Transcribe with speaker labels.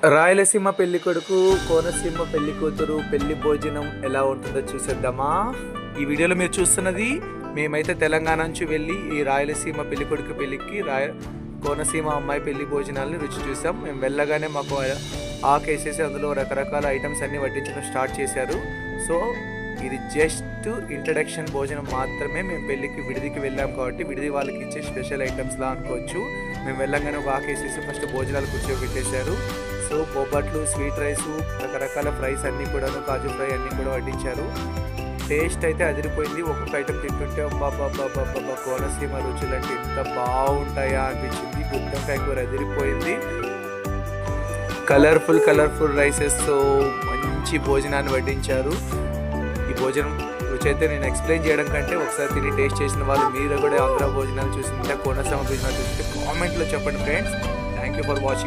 Speaker 1: రాయలసీమ పెళ్లి కొడుకు, కోనసీమ పెళ్లి కూతురు పెళ్లి భోజనం ఎలా ఉంటుందో చూసేద్దామా? ఈ వీడియోలో మీరు చూస్తున్నది మేమైతే తెలంగాణ నుంచి వెళ్ళి ఈ రాయలసీమ పెళ్లి కొడుకు పెళ్లికి కోనసీమ అమ్మాయి పెళ్లి భోజనాలను రుచి చూసాం. మేము వెళ్ళగానే మాకు ఆకేసేసి అందులో రకరకాల ఐటమ్స్ అన్నీ వడ్డించడం స్టార్ట్ చేశారు. సో ఇది జస్ట్ ఇంట్రడక్షన్ భోజనం మాత్రమే. మేము పెళ్ళికి విడిదికి వెళ్ళాం కాబట్టి విడిది వాళ్ళకి ఇచ్చే స్పెషల్ ఐటమ్స్లా అనుకోవచ్చు. మేము వెళ్ళంగానే ఒక ఆకేసేసి ఫస్ట్ భోజనాలు కూర్చోబెట్టేశారు. సో బొబ్బట్లు, స్వీట్ రైసు, రకరకాల ఫ్రైస్ అన్నీ కూడా, కాజు ఫ్రై అన్నీ కూడా వడ్డించారు. టేస్ట్ అయితే అదిరిపోయింది. ఒక్కొక్క ఐటమ్ తింటుంటే బాబా కోనసీమ రుచులు అంటే ఎంత బాగుంటాయా అనిపించింది. గుత్తొంకాయ కూర అదిరిపోయింది. కలర్ఫుల్ రైసెస్తో మంచి భోజనాన్ని వడ్డించారు. ఈ భోజనం రుచి అయితే నేను ఎక్స్ప్లెయిన్ చేయడం కంటే ఒకసారి తిని టేస్ట్ చేసిన వాళ్ళు మీరు కూడా ఆంధ్ర భోజనాలు చూసింటే, కోనసీమ భోజనాలు చూసింటే కామెంట్లో చెప్పండి friends. Thank you for watching.